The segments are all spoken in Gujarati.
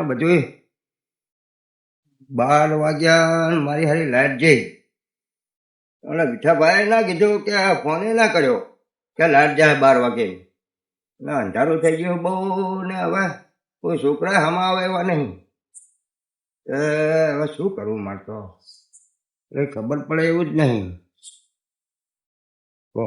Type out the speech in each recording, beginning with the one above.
બધું 12 વાગ્યા ને મારી હારી લાઈટ જઈ. અને વિઠાભાઈ ના કીધું કે ફોને ના કર્યો કે લાઈટ જાય 12 વાગે. એટલે અંધારું થઈ ગયું બહુ ને હવે કોઈ છોકરા હમા આવે એવા નહીં. હવે શું કરવું મારતો એ ખબર પડે એવું જ નહીં. કહો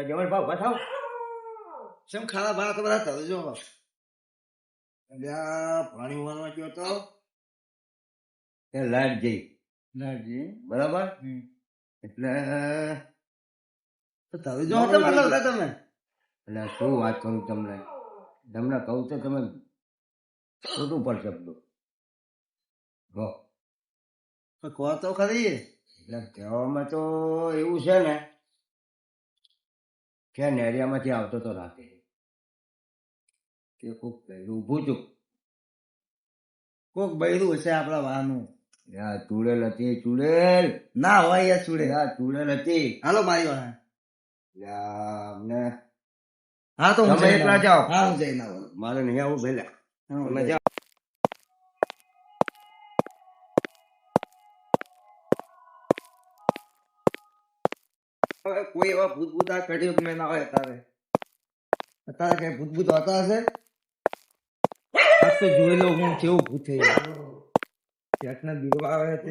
જમણ ભાવ બતાવ કેમ ખાવા ભાવ તો બધા તરજો પાણી વાળવા ગયો તો એ લાઈટ જઈ નાજી બરાબર. એટલે તો તરજો હતો મતલબ તમે એટલે શું વાત કરું તમને કહું તો તમે ખોટું પડશે બધું. કહો તો ખરી. એટલે કહેવામાં તો એવું છે ને કે નેરિયામાંથી આવતો તો રાતે કે કોક ઊભું છું. કોક બૈરું હશે આપડા વાનું. યાર ચૂડેલ હતી, ચૂડેલ ના હોય યાર ચૂડે. યાર ચૂડેલ હતી. હાલો મારી વાળા. અમને હા તો હું તમે એકલા જાઓ. હા હું જઈને આવું. મારે નહીં આવું ભેલા. તમે જાઓ. હવે કોઈ એવા ભૂત આ કડિયુગ મેં ના હોય અત્યારે કઈ ભૂત હોતા હશે. આજ તો જોઈ લો હું કેવું ભૂત થઈ ગયું. દીવો આવે છે.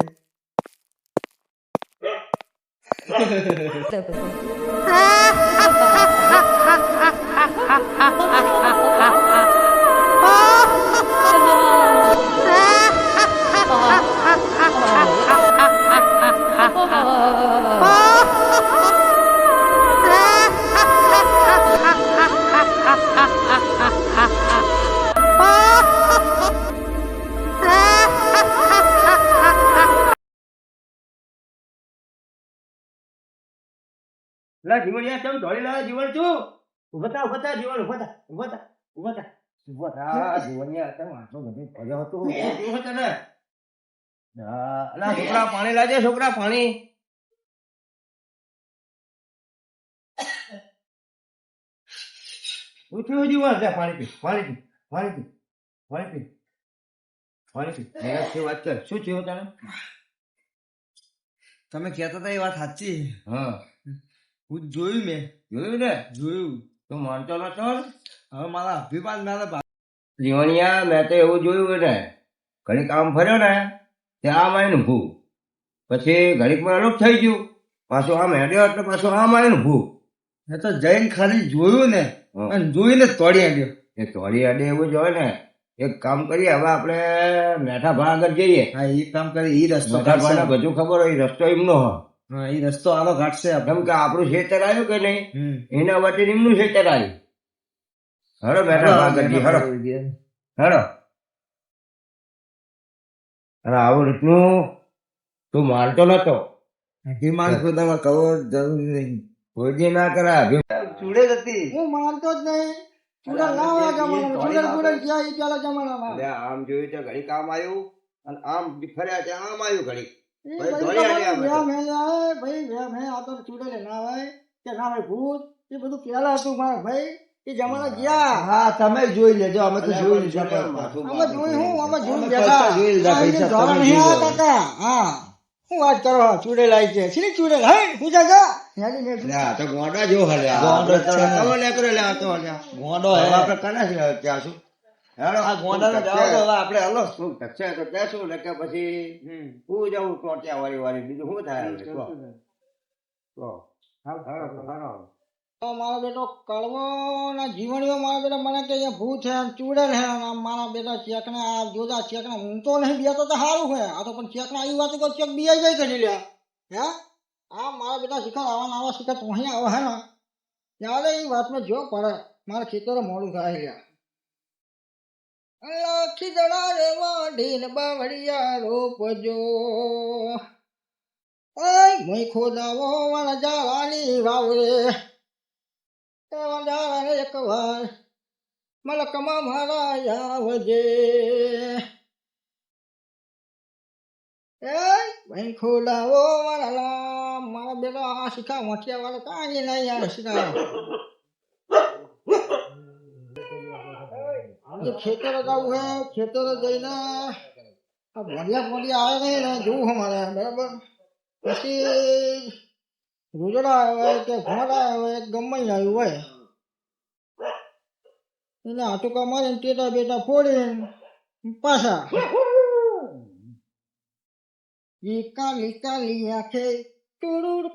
લા જીવણિયા કેમ દોડી લાવે જીવણ છું? ઉભા થા જીવણ, ઉભા થા જીવણિયા કેમ આટલો બધો પડ્યો હતો? ઉભો થા ને. અલા છોકરા પાણી લાવજે, છોકરા પાણી. ઉઠ્યો જીવણ છે. પાણી પી. મેરાથી વાત કર. શું થયું તને? તમે કહેતા હતા એ વાત સાચી. હા હું જોયું ને જોયું તો માનતો નતો. હવે મારા અભિમાન મારા જીવણિયા મેં તો એવું જોયું ને ઘડીક આમ ફર્યો ને ત્યાં આમ આવીને ભૂ, પછી ઘડીકમાં અલગ થઈ ગયું, પાછું આમ હેડ્યો એટલે પાછું આમ આવીને ભૂ. મેં તો જઈને ખાલી જોયું ને અને જોઈને તોડી આડ્યો. એ તોડી આડે એવું જ હોય ને. એક કામ કરીએ હવે આપણે મેઠા ભા આગળ જઈએ. હા એ કામ કરે. એ રસ્તો મેઠા ભાને બધું ખબર હોય રસ્તો એમનો હોય. હા એ રસ્તો આનો ઘાટશે. કેમ કે આપણું ખેતર આવ્યું કે નહીં એના વચ્ચે એમનું ખેતર આવ્યું. હરો મેઠા ભા આગળ જઈએ. હરો અને આવું રીતનું તું મારતો નતો. અભિમાન ખુદામાં કહો જરૂરી નહીં. કોઈ ના કરા. ચૂડે જ હતી. હું માનતો જ નહીં. ચૂડેલ ના હોય જમાનામાં. ચૂડેલ ક્યાં ઈ પેલા જમાનામાં. આમ જોયું તો ઘડીક આમ આવ્યું અને આમ ફર્યા ત્યાં આમ આવ્યું ઘડીક. ઈ ભાઈ વ્યામ હે લ્યા, ભાઈ વ્યામ હે. આ તો ચૂડેલ ના હોય કે ના હોય ભૂત. એ બધું પેલા હતું મારા ભાઈ. એ જમાના ગયા. હા તમે જોઈ લેજો. અમે તો જોઈ લીધું. અમે જોઈ હું અમે જોઈ બેઠા. ધોરણ નહીં આ કાકા. હા હું વાત કરો. ચૂડેલ આવી છે. શી ચૂડેલ? હે હું જા તો ગોંડા જેવો હલ્યા. ગોંડો જ છે ને. તમે લેકરો લે આવતો હલ્યા. ગોંડો હે. આપણે કના છે ત્યાં શું? હેડો આ ગોંડાનો જવાબ તો હવે આપણે હલો. શું ટકશે તો ત્યાં ને કે પછી હું જાઉં ટોટિયા વાળી બીજું શું થાય હવે? કહો. મારો બેટો કડવો ના જીવણીઓ મારા બેટા મને કે અહીંયા ભૂત છે ચૂડેલ છે. મારા બેટા ચેકને આ જોજા ચેકને હું તો નહીં બેતો તો સારું છે. આ તો પણ ચેકને આવી વાત ચેક બિયાઈ જાય કરી લ્યા. હે આ મારા બેટા શિખર આવા શિખર તો અહીં આવે હે ને ત્યારે એ વાતમાં જો પડે મારા ખેતરે મોડું થાય યાર ખીજડા રે વાઢીન બાવળિયા રોપજો ઓય મોય ખોદાવો વણજારાની વાવરે એ વણજારાને એકવાર મલકમાં મારા આવજે એ ભાઈ ખોલાવો વાળા મારા બેટા આ શીખા વાંચ્યા વાળા કાંઈ નહીં યાર શીખા ખેતરો જવું હે ખેતરો જઈને આ ભોડિયા આવે ને જોવું અમારે બરાબર પછી ગુજરા આવે કે ઘોડા આવે ગમે આવ્યું હોય એને આટુકા મારીને ટેટા બેટા ફોડીને પાછા ઈ કાલી કાલી આંખે ટુડુડ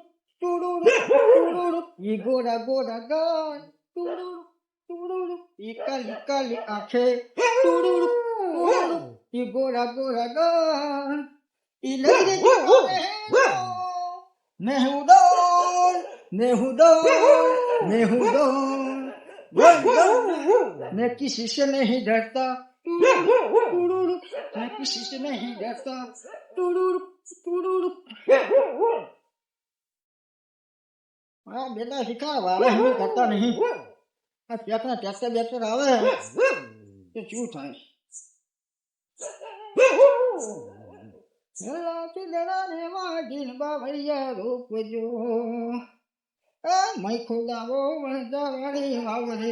ટુડુડ ટુડુડ ઈ ગોરા ગોરા ગાય ટુડુડ ટુડુડ ઈ કાલી કાલી આંખે ટુડુડ ટુડુડ ઈ ગોરા ગોરા ગાય ઈ લઈને નેહુદોન નેહુદોન નેહુદોન मैं किसी से नहीं डरता मैं किसी से नहीं डरता बेटा सिखा वाले हमें करता नहीं ट्रैक्टर ट्रैक्टर बैक्टर आवे तो क्यों था भैया रूप जो मैं खोदाવો વણજારાની વાવરે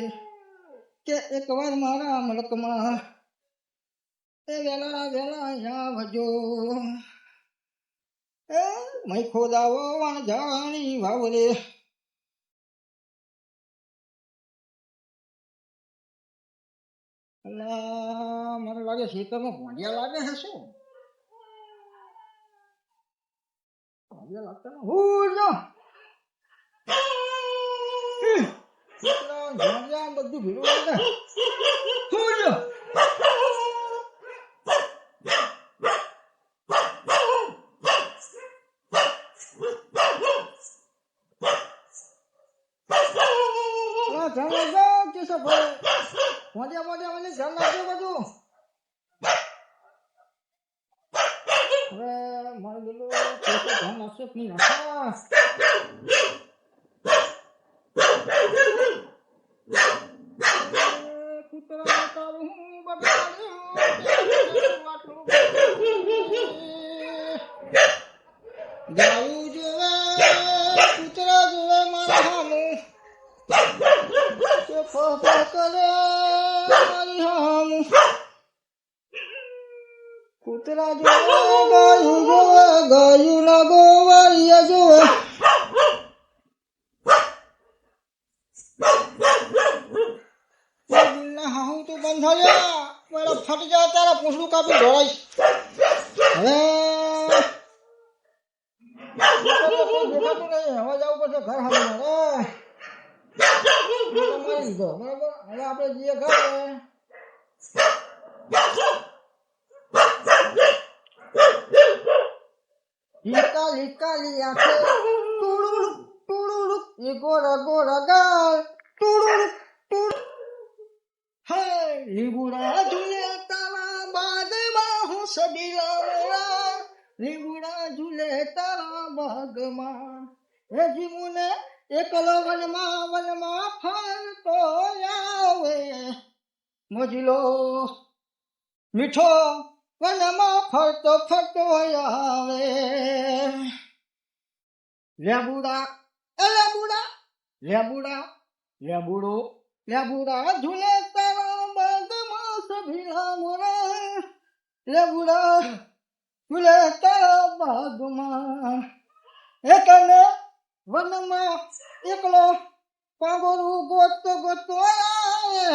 કે એકવાર મારા મલકમાં એ વેલા વેલા આવજો એ मैं खोदाવો વણજારાની વાવરે અલા મને લાગે ખેતરમાં ભોંડિયા લાગે છે શું ભોંડિયા લાગતા હું જો બધું ભીડું લાગે હવે મારે પેલું ધ્યાન આપશે નહીં ગાયું જોવે કૂતરા જોવે મારા હામું કરે મારી હામું કૂતરા જોવે ગાયું ના ગોવાળિયા જોવે હું તો બંધ થયા મારા ફટ જાય તારા પૂછડું કાપી ઢોળાઈશ હવે દેખાતું નહીં હવે જવું પડશે ઘર હાલ મારી દીધો બરાબર હવે આપણે જઈએ ઘર લીકા લીકા આંખે ટુડુડ ટુડુડ એ ગોરા ગોરા ગાલ ટુડુડ ટુડ હે લીબુડા ઝૂલે તારા બાગમાં હું સબીલા મેરા લીબુડા ઝૂલે તારા બાગમાં હે જીમુને એકલો વનમાં ફરતો આવે મોજીલો મીઠો વનમાં ફરતો આવે લેબુડા એ લેબુડા લેબુડા લેબુડો લેબુડા ઝૂલે તારા બાગમાં સભીલા મોરા લેબુડા ઝૂલે તારા બાગમાં એકને વનમાં એકલો પાંગોરું ગોતતો ગોતતો આવે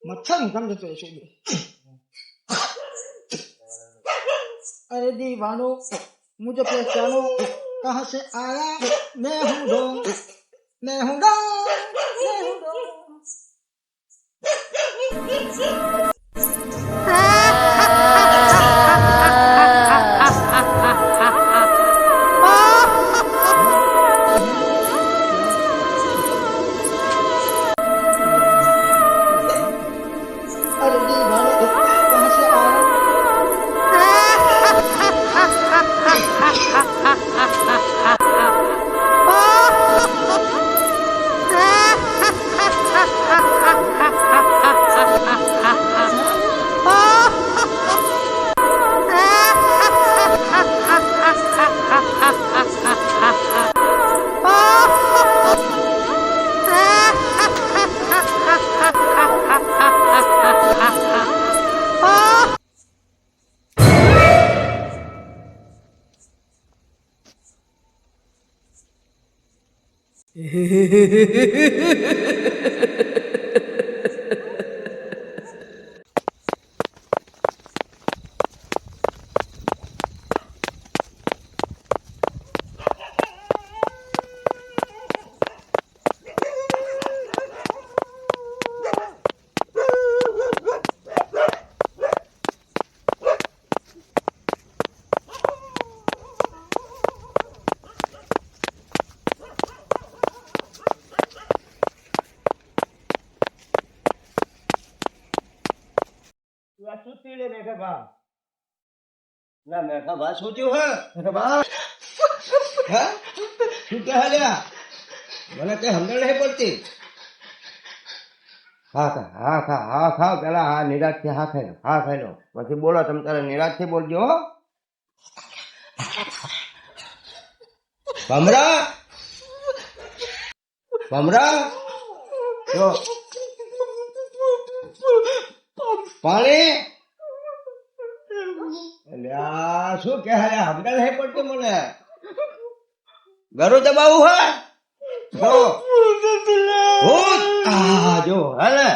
मच्छर निकल जाते ऐसे भी अरे दीवानो मुझे पहचानो कहाँ से आया मैं हूँ डोंग मैं हूँ डोंग मैं हूँ डोंग ના મેઠા ભા શું થયું હે મેઠા ભા હા શું કે હાલ્યા મને કઈ સમજણ નહીં પડતી હા ખા પેલા હા નિરાશ થી હા ખાઈ લો પછી બોલો તમે તારે નિરાશ થી બોલજો હો ભમરા જો પાણી અલ્યા શું કે હાલ્યા સમજણ નહીં પડતી મને ગરું દબાવું હે જો જો હાલે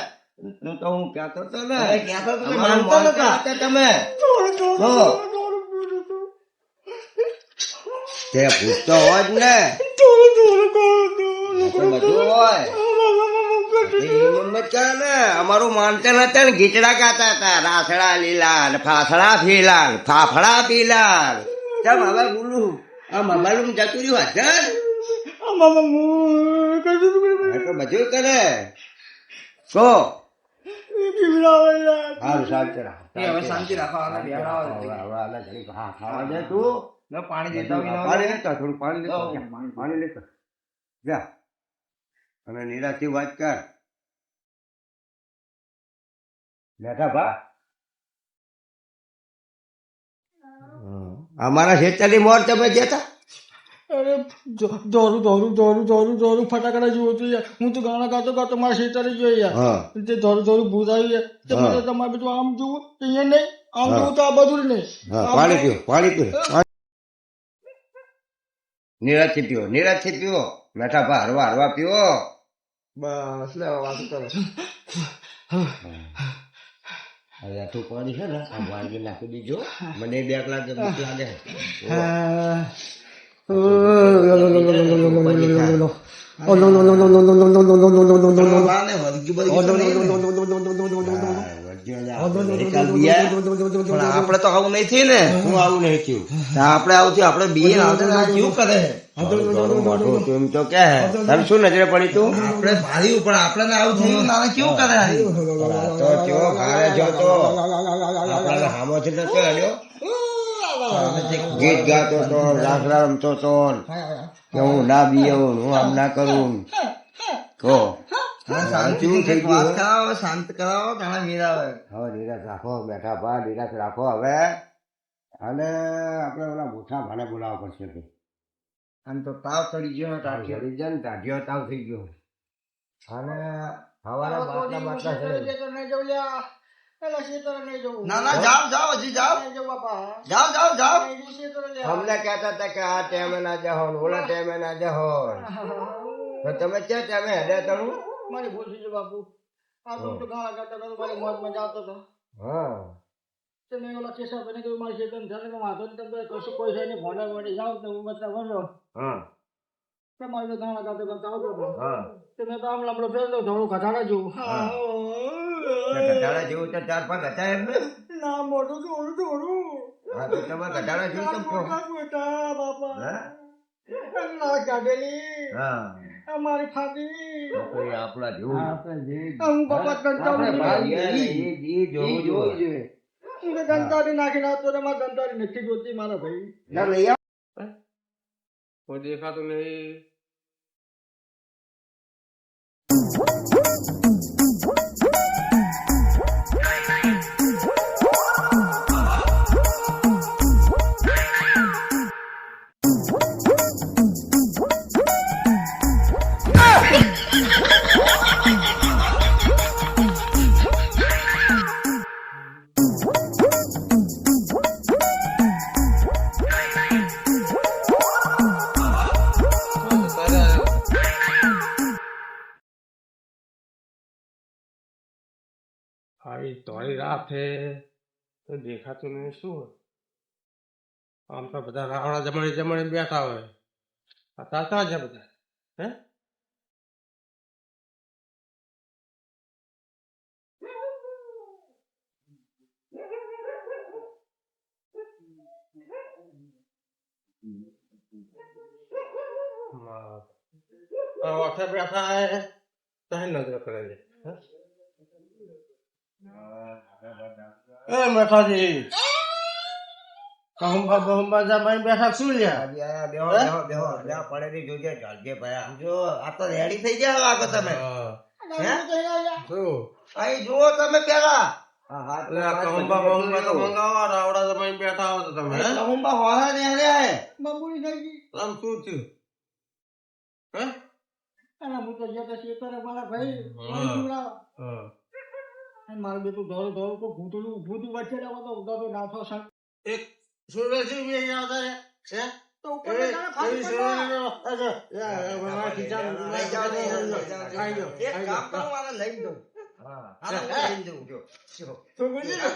તું તો હું કહેતો તો ને કહેતો તો માનતા નતા તમે જો તે પૂછતો હોય જ ને બધું હોય અમારું માનતા નતા ને ગીચડા ગાતા હતા રાસડા લીલા ફાફડા ફીલાલ ફાફડા પીલાલ કેમ હવે બોલું આ મોબાઈલ જતું રહ્યું હાજર તો બધું કરે કો સારું શાંતિ રાખો હવે શાંતિ રાખો તું પાણી દેતા પાણી લેતા થોડું પાણી લેતા જા અને નિરાશથી વાત કર બેઠા ભા અમારા ખેતરની મોર તમે જતા અરે દોરું ફટાકડા જોવો તો યાર હું તો ગાણા ગાતો મારા ખેતરે જોઈ યાર તે દોરું ભૂત આવી યાર તમારે બધું આમ જોવું અહીંયા નહીં આમ જોવું તો આ બધું નહીં પાણી પીવો નિરાશથી પીવો બેઠા ભા હરવા પીવો બસ લે વાત કરો હવે તું પાણી છે ને આ વાળગી નાખી દીજો મને બેક લાગે ભૂખ લાગે આપડે તો આવું નહીં થયું ને હું આવું નહીં થયું આપડે આવું થયું આપડે બીએ કેવું કરે એમ તો કે તારે શું નજરે પડી તું આપડે ભાર્યું પણ આપડે આવું થયું નાને કેવું કરે તો કેવો ભારે છો તો આપડે હામો છે તો હેડ્યો ગીત ગાતો તો રાસડા રમતો તો કે હું ના બીવું હું આમ ના કરું કહો શાંતિ થઈ ગયું કરાવો શાંત કરાવો ઘણા મીરાવે હવે નિરાશ રાખો બેઠા ભા નિરાશ રાખો હવે અને આપણે ઓલા મોટા ભાને બોલાવવા પડશે આમ તો તાવ ચડી ગયો ટાઢિયો તાવ થઈ ગયો અને હવાના બાટલા છે ના જાઓ હજી જાઓ અમને કહેતા હતા કે આ ટાઈમે ના જાઓ ઓલા ટાઈમે ના જાઓ તો તમે ક્યાં ટાઈમે હેડ્યા તમે મારી ભૂલ થઈ બાપુ આ તો ગાણા ગાતા મારી મોજમાં જાતો હતો હા તો મેં ઓલા કેસા બને કે મારી ચેતન થાય કે વાંધો નહીં તમે કશું કોઈ છે નહીં ભોડા વળી જાઓ તો હું મતલબ વળો હા તમારે તો ગાણા ગાતા આવતો હતો હા તો મેં તો આમ લમડો ફેરતો થોડું ઘટાડા જેવું ઘટાડા જેવું તો 4-5 હતા એમ ને ના મોટું થોડું હા તો તમે ઘટાડા જેવું તો કહો બાપા હા ના કાઢેલી હા અમારી ફાટી કોઈ આપણા જેવું હું બાપા એ જોવું જોઈએ હું તો ગંતારી નાખીને આવતો ને મારે ગંતારી નથી જોતી મારા ભાઈ ના લઈ આવ કોઈ દેખાતું નહીં તોરી રાત છે તો દેખાતું નહીં શું હોય? આમ તો બધા રાવણા જમણી જમણી બેઠા હોય. આ તાતા છે બધા હે? ઓઠે બેઠા હે તહે નજર કરે છે હે? એ મેઠાજી કહુંબા બહુંબા જમાઈ બેઠા શું લ્યા? બેહો બેહો બેહો લ્યા પડેલી જોજે ચાલજે ભયા જો આ તો રેડી થઈ ગયા લાગો તમે હા. શું? અહીં જુઓ તમે પેલા હા હાથ એટલે આ કહુંબા બહુંબા તો મંગાવો રાવડા જમાઈ બેઠા હો તો તમે હે? કહુંબા હોરા ને હે બબુડી થઈ ગઈ આમ શું થયું હે? અને હું તો જતો શેતરે મારા ભાઈ હા. જોડાવો. હા. અને મારું બેટું ધોરું ધોરું તો ભૂતળું ભૂતું વચ્ચે રહેવો તો ઉડો તો નાથો સર એક સુરજી બે યાદ આવે હે? તો ઉપર તો જાણે ફાટી પડવા. એક કામ કરો મારે લઈ દઉં હા હા તો હું લઈ દઉં જો લઈ જાઓ.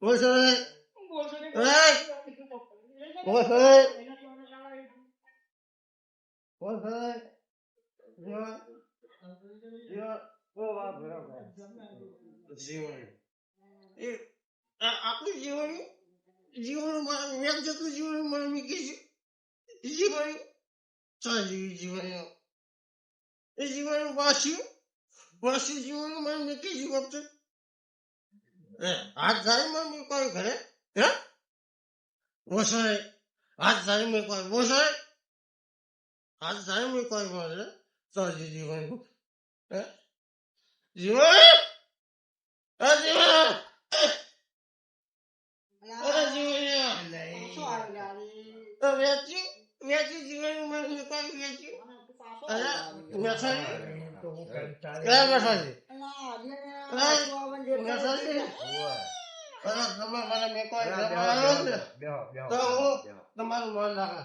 બોલશો નહીં. આખું જીવન જીવન મેં જતું જીવન મને મીકી જીવન સાજી જીવન એ જીવન વાસી જીવન મને મીકી જીવન આજ જાય મને કોઈ ઘરે હે વસાય આજ જાય મેં કોઈ વસાય આજ જાય મેં કોઈ મળે સાજી જીવન હે જીવન આ જીવન અરે જીવન શું આવ્યું યાર? તો વેચી જીવન મને કોઈ વેચી અરે મેસાજી કયા મેસાજી અલા, જેને અલા, શું આવે છે? મેસાજી ઓય. અરે તમે મને મેં કોઈ બેહો, આવ્યો ને બેહો, બેહો, તો હું બેહો. તમારું મન રાખે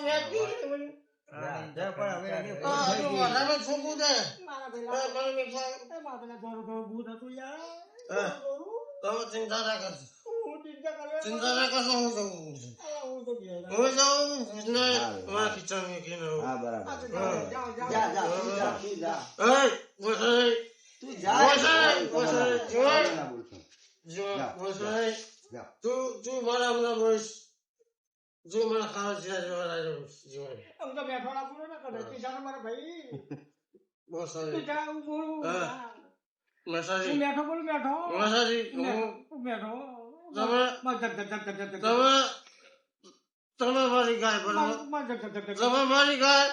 વેચી જીવન હા, જા પણ હવે એને આ ભૂલ થઈ હજુ ગઈ. વધારે છોકું દે મારા પેલા મને મેસાજી મારા પેલા ધોરું ધોરું ભૂત હતું યાર. હા. ધોરું. તમે ચિંતા ના કરશો હું ચિંતા કરે. ચિંતા ના કરશો હું જઉં અલા, હું તો ઘેર. હું જાઉં ને હા, મારા ખીચા મૂકીને આવું. હા બરાબર આ તો જાઓ, જાઓ, જાઓ. જા જા તું જા તું જા એ વસાઈ તું જા વસાઈ જીવન ના બોલશો. જીવન જા, વસાઈ જા. તું મારા હમણાં બોલીશ તું મારા ખાવા જીવા જીવન આમ તો બેઠો ના પૂરો ના કરે. તું જા મારા ભાઈ. વસાઈ તું જા, હું બોલું. હા. જા. હું મસાજી બેઠો બોલું બેઠો. મસાજી હું બેઠો. તમે- માં જગ જગ જગ જગ જગ. તમે મારી ગાય બરોબર માં જગ જગ જગ જગ. તમે મારી ગાય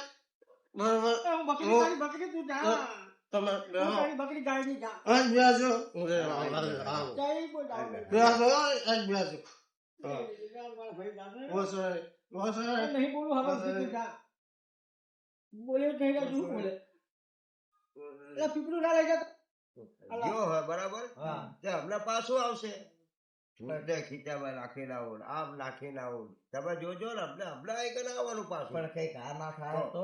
બરોબર એ હું બકરી તારી બકરી તું જા. તમે હું બેહો તારી બકરી ગાય ની જા. આજ બેસો હું આવો જય બોલ જાઓ. બેસો આજ બેસો મારા ભાઈ જા. વસાઈ વસાઈ નહીં બોલું હવે તું જા. બોલે જ નહીં શું બોલે. એટલે પીપળું ના લઈ જતો. જો હવે બરાબર હા તે હમણાં પાછું આવશે એટલે ખીચામાં નાખીને આવું ને આમ નાખીને આવું તમે જોજો ને હમણાં અહીં કને આવવાનું પાછું પણ કઈક આ ના થાય તો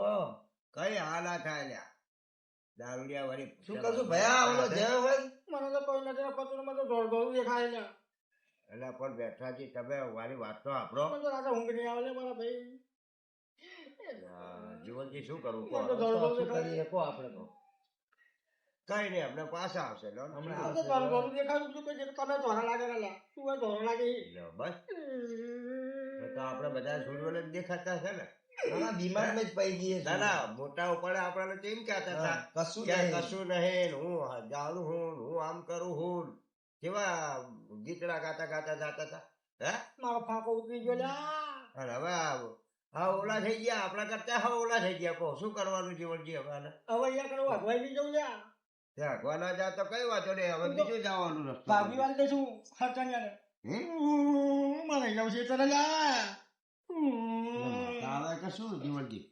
કઈ હા ના થાય લ્યા દારૂડિયા વાળી શું કરશું ભયા ઓલો જય હોય મને તો કોઈ નથી પતું મને તો ધોળ ધોળ દેખાય ને. એટલે પણ બેઠાજી તમે મારી વાત તો આપણો મને તો રાજા ઊંઘ નહીં આવે ને મારા ભાઈ. જીવનજી શું કરવું મને તો કહો? ધોળ ધોળ શું દેખાય. કરીએ કો આપણે તો કઈ નહીં હમણાં પાછા આવશે લો ને. હમણાં મને તો ધોળ ધોળ દેખાય શું કે તમે ધોળા લાગે ને લ્યા. તું હોય ધોળા લાગે. લો, બસ તો આપણે બધા જોડવાને જ દેખાતા છે ને ના દિમાગમાં જ પડી ગઈ ના ના મોટા ઉપર આપણને તો એમ કહેતા હતા કશું કે નહીં કશું નહીં હું જાણું હું આમ કરું હું કેવા ગીતડા ગાતા ગાતા જાતા હતા હે મારો ફાંકો ઉતરી ગયો લ્યા. અને હવે હા ઓલા થઈ ગયા આપણા કરતા હા ઓલા થઈ ગયા કહો શું કરવાનું જીવનજી હવે આને? હવે અહીંયા કરવા અગવાઈ નહીં જવું લ્યા. ત્યાં અગવા ના જા તો કઈ વાંધો નહીં હવે બીજું જવાનું રસ્તો ભાભી વાળી દઈશું ખર્ચાણિયાને. હમ? મને જવું છે તને લ્યા. હવે કે શું જીવનજી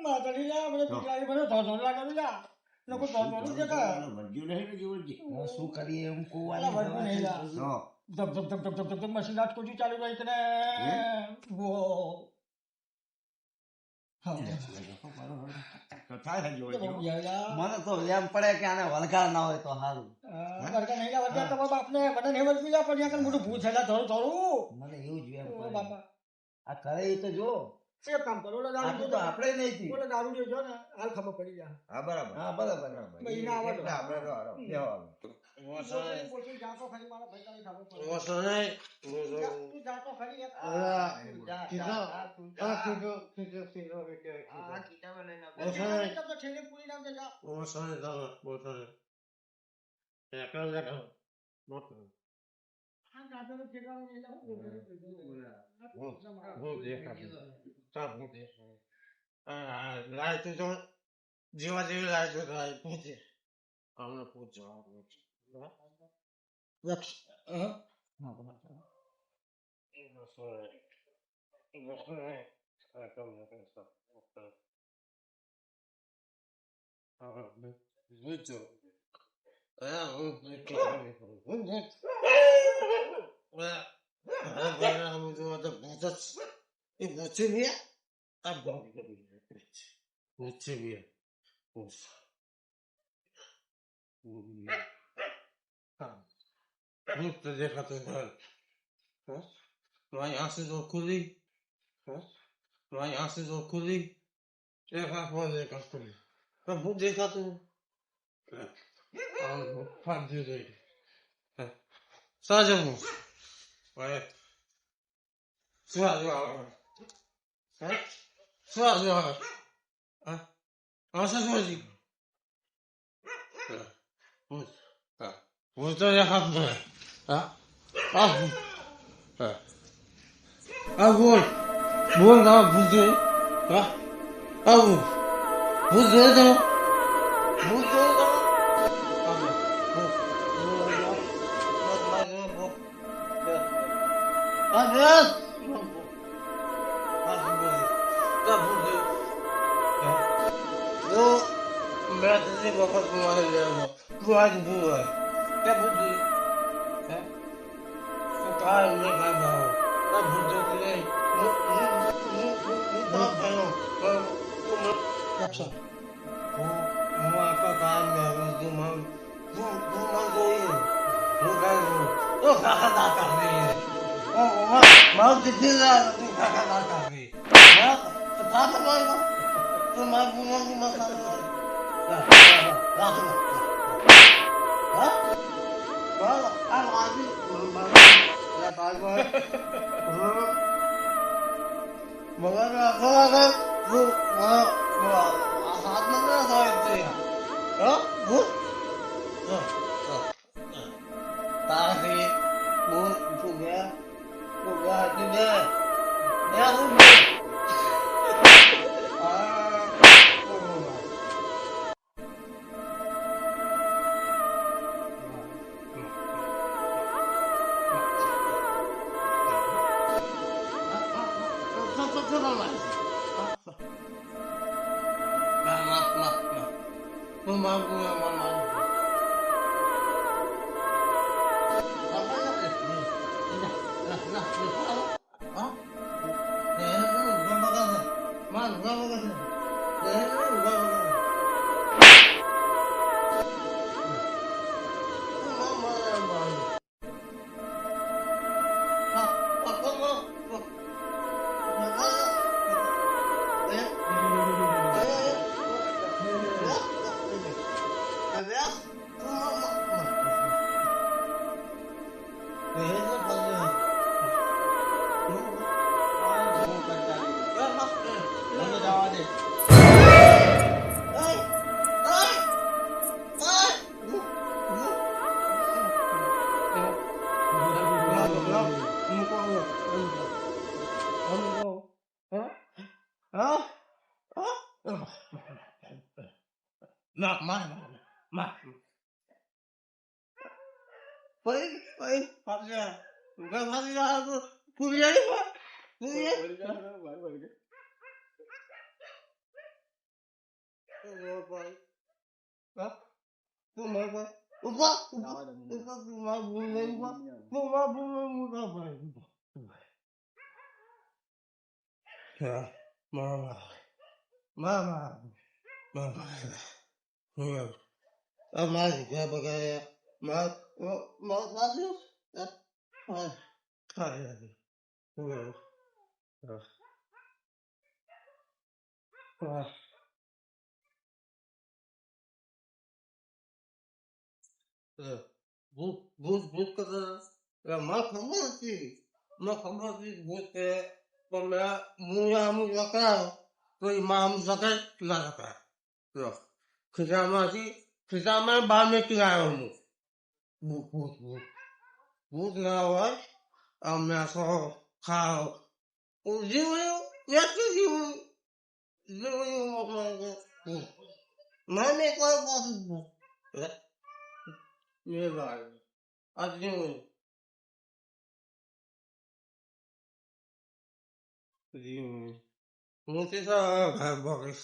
માતા ની લ્યા મને બીક લાગે મને ધોળ ધોળ લાગે લ્યા. લોકો ધોળ ધોળ દેખાય. વર્જ્યું નહીં ને જીવનજી હવે શું કરીએ એમ અલા ભરતું નહીં લ્યા. તો ધબ ધબ ધબ ધબ ધબ ધબ મશીન આજ કોઈ ચાલુ રહી ને વો હા તો થાય છે જોઈ જો. મને તો એમ પડે કે આને વળગાડ ના હોય તો સારું. વર્ગા નહીં વર્ગા તમારા બાપને મને નહીં વર્ગી જા પણ યાર મોટું ભૂત છેલા થોડું થોડું મને એવું જ એમ ઓ પડે. બાપા આ કરે એ તો જો. એક કામ કરો ઓલો દારૂ આટલું તો આપણે નહીં થી. ઓલો દારૂ જો ને હાલ ખબર પડી જાય હા બરાબર. હા બરાબર. ભાઈ ના આવડે. એટલે આપણે તો હારો, બેહવાનું. વસાય પોતે જાતો ખરી મારા ભાઈ ખબર પડે વસાય તું જાતો ખરી યાર અલા, જા, કીધો. જા, તું આ જા. કીધો આ કીટામાં લઈને આવજો. વસાય તો છેલ્લે પૂરી નાખજે જા. વસાય તમે વસાય એકલ એકલ આ ગાધોનો ઠેકાણો નહીં લાવો. હું દેખાતું ચાલ હું દેખાતું લાય તું તો જીવા જેવી લાય તો લાય પૂછે અમને પૂછો દેખાતો મારી આંસુ તો ખુલી મારી આંસુ તો ખુલી એક આંખો દેખાતું હું દેખાતું ફાંસી રહી સાજો હું સાજો સાજો આંસુ સોજી હું તો દેખાતું હા બોલ બોલ ના ભૂલ હા આવું ભૂલ જોઈ દો ભૂલ જોઈ દો मैं तुझे बहुत घुमाने ले रहा हूँ तू आज भूल है क्या बुद्धि है तू कहा मैं खा रहा हूँ ना बुद्धि के लिए बहुत भाई अच्छा હું આખા કામ મેં તું માર ગઈ હું ગાય તો કાકા દાતા નહીં ઓ માર દીદી લા તું કાકા દાતા નહીં તો કાકા ભાઈ તો માર ગુનાની મત તું ઉભા ઉભા તું માર ભૂલ નહીં ઉભા તું માર ભૂલ નહીં ઉભા ભાઈ મામા મામા મામા અમારી ઘર બગાડ્યા માર માર સાસુ ખાય ભૂત ભૂત ભૂત કરતા મને ખબર હતી ભૂત કે પણ હું આમ લકડાયો તો એ માં આમ લકડાય ના લકડાય ખિસ્સામાં બહાર નીકળી આવ્યો હું ભૂત ભૂત ભૂત ભૂત ના હોય અમે આખો ખાઓ જીવયું વ્યક્તિ જીવયું મને કોઈ પાછું ये बात आज जी मुझे सब घर बोगिस